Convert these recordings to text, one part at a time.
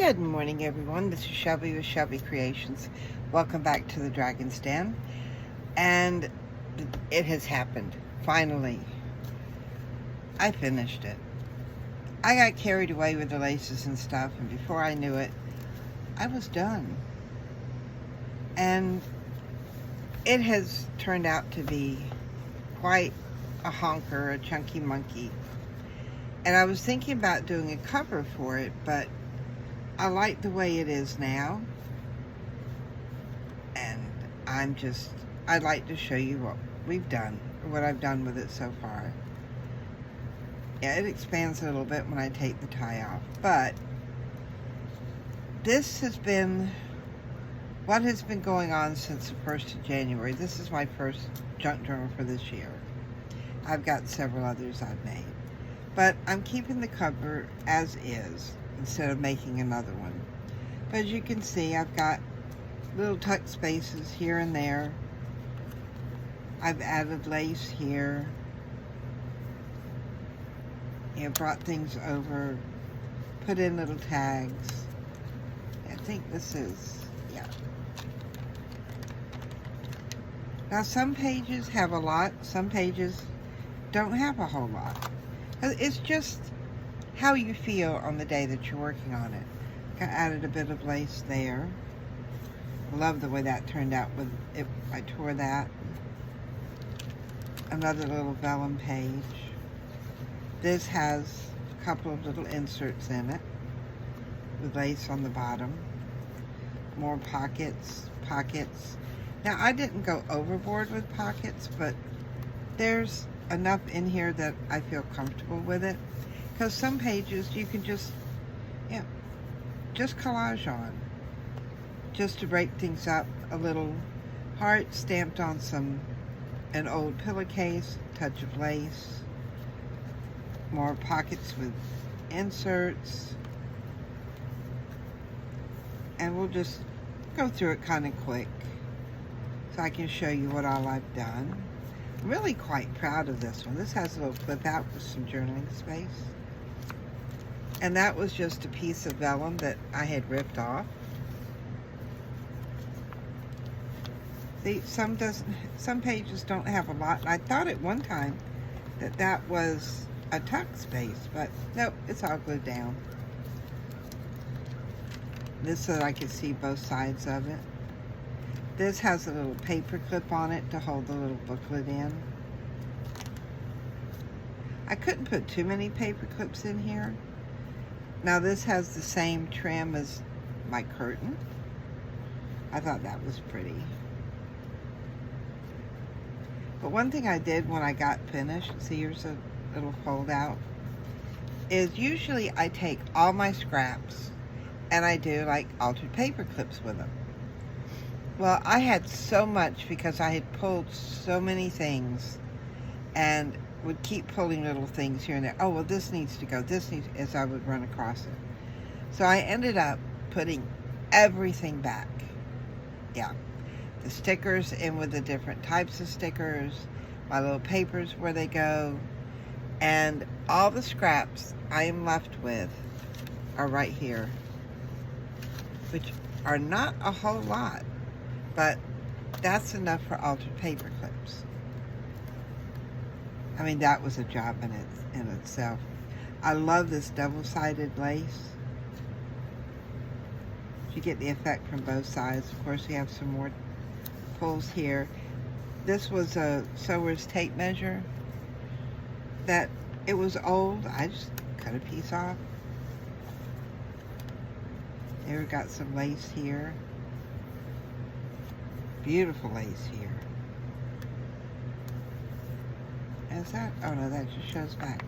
Good morning, everyone. This is Shelby with Shelby Creations. Welcome back to the Dragon's Den. And it has happened. Finally. I finished it. I got carried away with the laces and stuff, and before I knew it, I was done. And it has turned out to be quite a honker, a chunky monkey. And I was thinking about doing a cover for it, but I like the way it is now, and I'd like to show you what we've done, or what I've done with it so far. Yeah, it expands a little bit when I take the tie off, but this has been what has been going on since the 1st of January. This is my first junk journal for this year. I've got several others I've made, but I'm keeping the cover as is, instead of making another one. But as you can see, I've got little tuck spaces here and there. I've added lace here. Brought things over, put in little tags. I think this is, yeah. Now some pages have a lot, some pages don't have a whole lot. It's just how you feel on the day that you're working on it. I added a bit of lace there. Love the way that turned out with it. I tore that. Another little vellum page. This has a couple of little inserts in it with lace on the bottom. More pockets. Now I didn't go overboard with pockets, but there's enough in here that I feel comfortable with it. Because some pages you can just collage on. Just to break things up a little. Heart stamped on an old pillowcase, touch of lace. More pockets with inserts. And we'll just go through it kind of quick so I can show you what all I've done. I'm really quite proud of this one. This has a little flip out with some journaling space. And that was just a piece of vellum that I had ripped off. See, some pages don't have a lot. I thought at one time that was a tuck space, but nope, it's all glued down. This so that I could see both sides of it. This has a little paper clip on it to hold the little booklet in. I couldn't put too many paper clips in here. Now this has the same trim as my curtain. I thought that was pretty. But one thing I did when I got finished, see here's a little fold out, is usually I take all my scraps and I do like altered paper clips with them. Well, I had so much because I had pulled so many things and would keep pulling little things here and there. Oh, well, this needs to go. This needs, as I would run across it. So I ended up putting everything back. Yeah. The stickers in with the different types of stickers, my little papers where they go, and all the scraps I am left with are right here, which are not a whole lot, but that's enough for altered paper clips. I mean, that was a job in itself. I love this double-sided lace. You get the effect from both sides. Of course, we have some more pulls here. This was a sewer's tape measure that it was old. I just cut a piece off. There we got some lace here. Beautiful lace here. Is that? Oh no, that just shows back.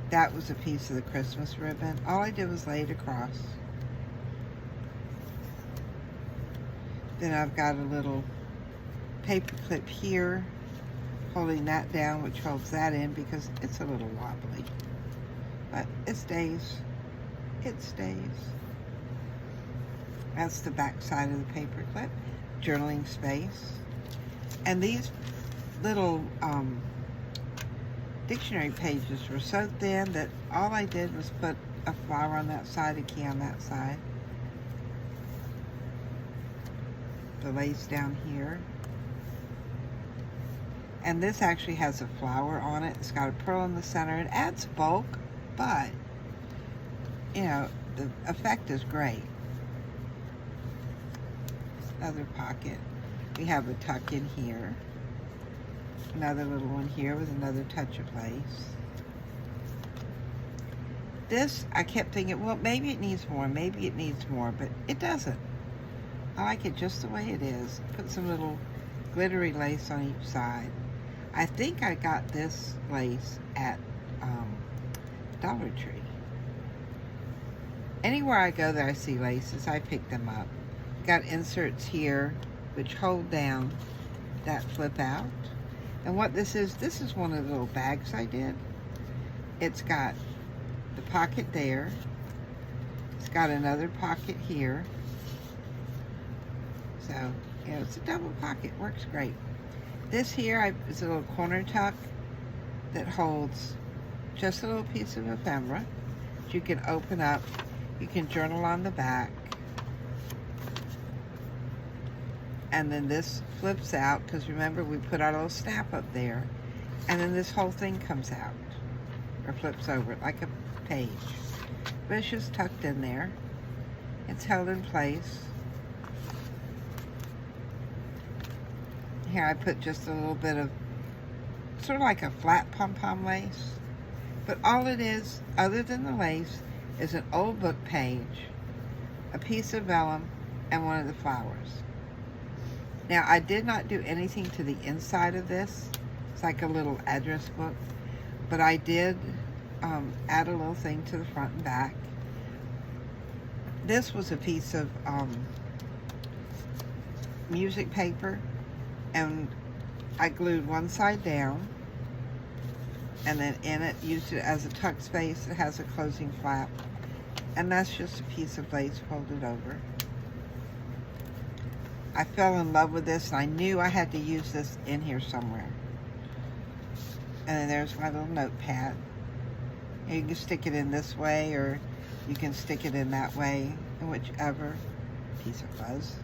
That was a piece of the Christmas ribbon. All I did was lay it across. Then I've got a little paper clip here holding that down, which holds that in because it's a little wobbly. But it stays. It stays. That's the back side of the paper clip. Journaling space. And these little dictionary pages were so thin that all I did was put a flower on that side, a key on that side. The lace down here. And this actually has a flower on it. It's got a pearl in the center. It adds bulk, but, you know, the effect is great. Another pocket. We have a tuck in here. Another little one here with another touch of lace. This, I kept thinking, well, maybe it needs more, maybe it needs more, but it doesn't. I like it just the way it is. Put some little glittery lace on each side. I think I got this lace at Dollar Tree. Anywhere I go that I see laces, I pick them up. Got inserts here which hold down that flip out. And what this is one of the little bags I did. It's got the pocket there. It's got another pocket here. So, you know, it's a double pocket, works great. This here is a little corner tuck that holds just a little piece of ephemera that you can open up. You can journal on the back. And then this flips out, because remember we put our little snap up there. And then this whole thing comes out, or flips over like a page. But it's just tucked in there. It's held in place. Here I put just a little bit of, sort of like a flat pom-pom lace. But all it is, other than the lace, is an old book page, a piece of vellum, and one of the flowers. Now, I did not do anything to the inside of this. It's like a little address book. But I did add a little thing to the front and back. This was a piece of music paper. And I glued one side down, and then in it, used it as a tuck space. It has a closing flap, and that's just a piece of lace folded over. I fell in love with this, and I knew I had to use this in here somewhere. And then there's my little notepad. You can stick it in this way, or you can stick it in that way, in whichever piece it was.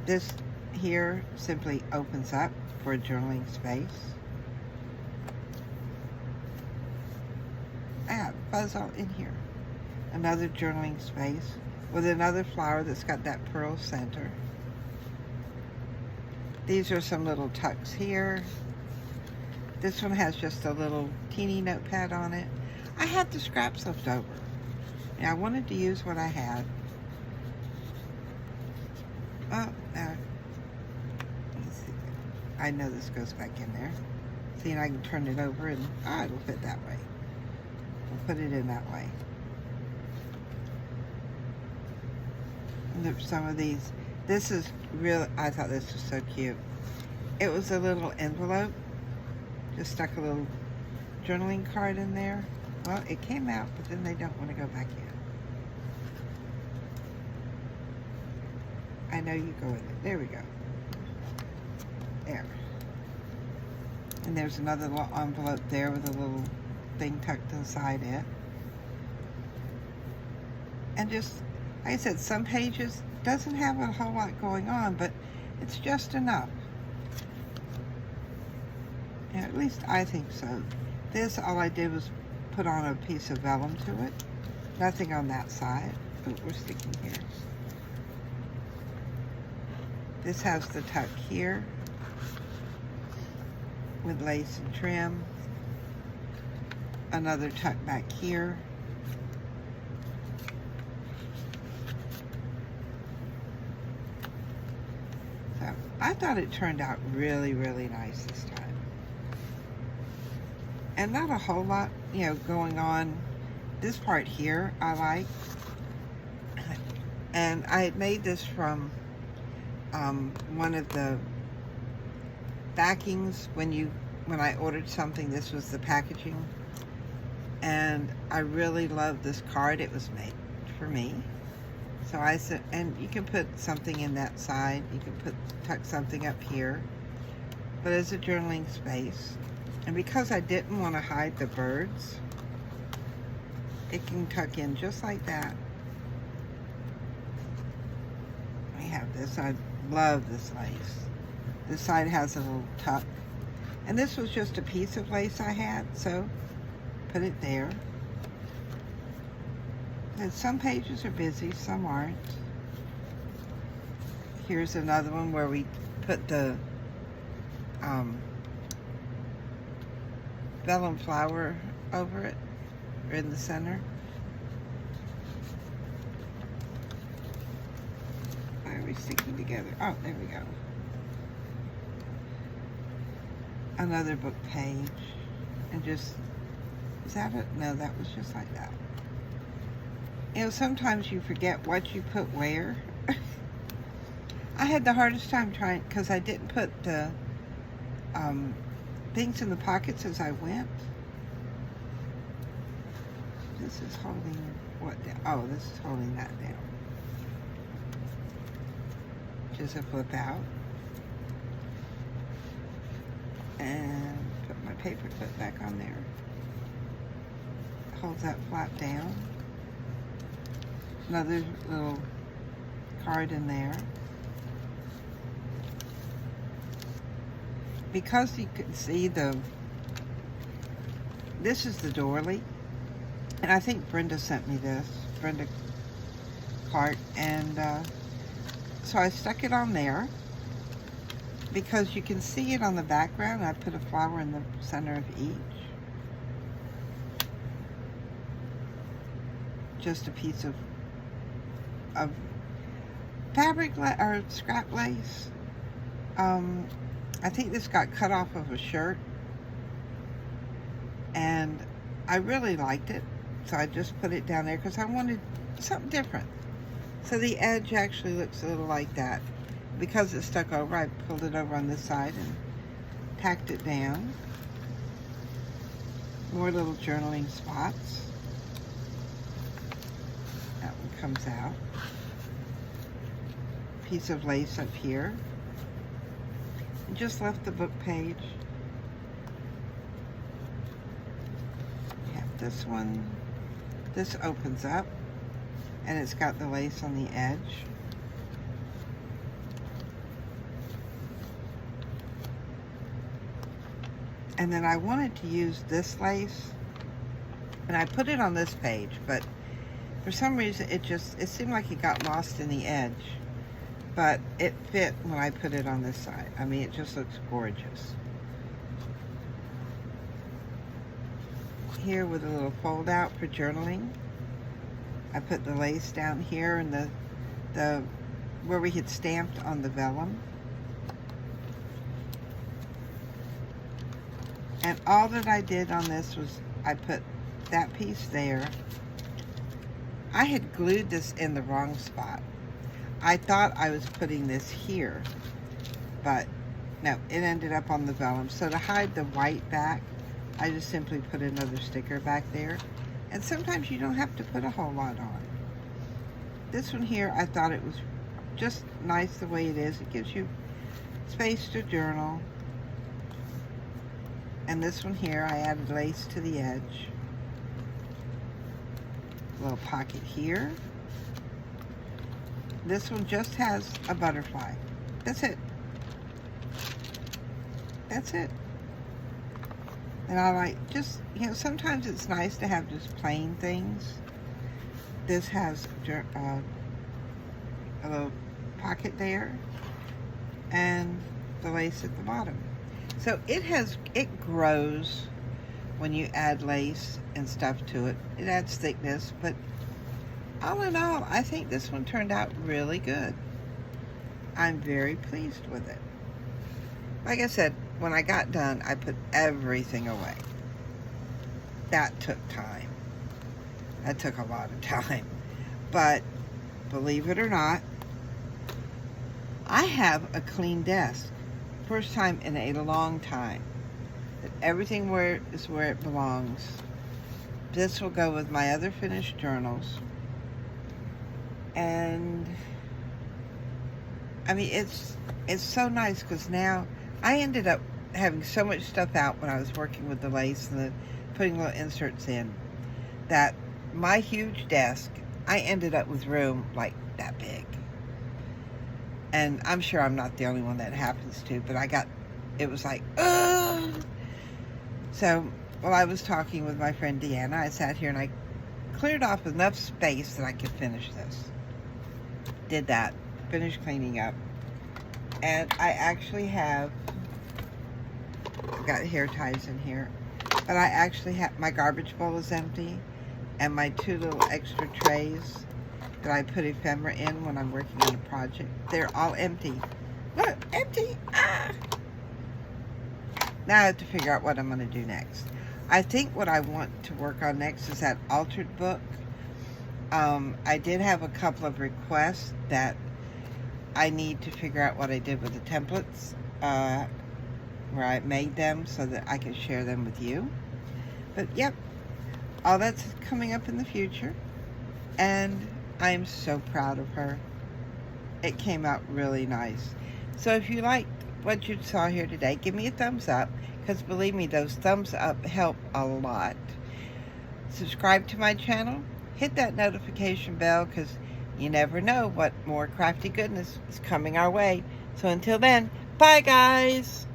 This here simply opens up for a journaling space. I have fuzz all in here. Another journaling space with another flower that's got that pearl center. These are some little tucks here. This one has just a little teeny notepad on it. I had the scraps left over. And I wanted to use what I had. Oh, I know this goes back in there. See, and I can turn it over and, it'll fit that way. We'll put it in that way. And there's some of these. This is really, I thought this was so cute. It was a little envelope. Just stuck a little journaling card in there. Well, it came out, but then they don't want to go back in. I know you go in it. There we go. There. And there's another little envelope there with a little thing tucked inside it. And just, like I said, some pages doesn't have a whole lot going on, but it's just enough. Yeah, at least I think so. This, all I did was put on a piece of vellum to it. Nothing on that side. Oh, we're sticking here. This has the tuck here with lace and trim. Another tuck back here. So I thought it turned out really, really nice this time. And not a whole lot, you know, going on. This part here I like. And I had made this from one of the backings when I ordered something. This was the packaging, and I really love this card. It was made for me, so I said, and you can put something in that side. You can tuck something up here, but as a journaling space. And because I didn't want to hide the birds, it can tuck in just like that. I have this. I love this lace. This side has a little tuck. And this was just a piece of lace I had, so put it there. And some pages are busy, some aren't. Here's another one where we put the vellum flower over it, or in the center. Why are we sticking together? Oh, there we go. Another book page. And just, is that it? No, that was just like that. You know, sometimes you forget what you put where. I had the hardest time trying, because I didn't put the things in the pockets as I went. This is holding what down? Oh, this is holding that down. Just a flip out. And put my paper clip back on there. Holds that flap down. Another little card in there. Because you can see this is the doily, and I think Brenda sent me this, Brenda Clark, and so I stuck it on there because you can see it on the background. I put a flower in the center of each. Just a piece of fabric or scrap lace. I think this got cut off of a shirt, and I really liked it, so I just put it down there because I wanted something different. So the edge actually looks a little like that. Because it's stuck over, I pulled it over on this side and tacked it down. More little journaling spots. That one comes out. Piece of lace up here. Just left the book page. We have this one. This opens up, and it's got the lace on the edge. And then I wanted to use this lace, and I put it on this page, but for some reason it seemed like it got lost in the edge. But it fit when I put it on this side. I mean, it just looks gorgeous. Here with a little fold out for journaling. I put the lace down here and the where we had stamped on the vellum. And all that I did on this was I put that piece there. I had glued this in the wrong spot. I thought I was putting this here, but no, it ended up on the vellum. So to hide the white back, I just simply put another sticker back there. And sometimes you don't have to put a whole lot on. This one here, I thought it was just nice the way it is. It gives you space to journal. And this one here, I added lace to the edge. A little pocket here. This one just has a butterfly. That's it. That's it. And I like just, you know, sometimes it's nice to have just plain things. This has a little pocket there and the lace at the bottom. So it grows when you add lace and stuff to it. It adds thickness, but all in all, I think this one turned out really good. I'm very pleased with it. Like I said, when I got done, I put everything away. That took time. That took a lot of time. But believe it or not, I have a clean desk. First time in a long time. That everything is where it belongs. This will go with my other finished journals. And I mean, it's so nice because now I ended up having so much stuff out when I was working with the lace and putting little inserts in that my huge desk, I ended up with room like that big. And I'm sure I'm not the only one that happens to, but it was like, ugh. So while I was talking with my friend Deanna, I sat here and I cleared off enough space that I could finish this. Did that, finished cleaning up. And I actually have, I've got hair ties in here, but I actually have, my garbage bowl is empty, and my 2 little extra trays that I put ephemera in when I'm working on a project, they're all empty. Look, empty! Ah! Now I have to figure out what I'm going to do next. I think what I want to work on next is that altered book. I did have a couple of requests that I need to figure out what I did with the templates, where I made them so that I can share them with you. But yep, all that's coming up in the future, and I'm so proud of her. It came out really nice. So if you liked what you saw here today, give me a thumbs up, because believe me, those thumbs up help a lot. Subscribe to my channel, hit that notification bell, because you never know what more crafty goodness is coming our way. So until then, bye guys!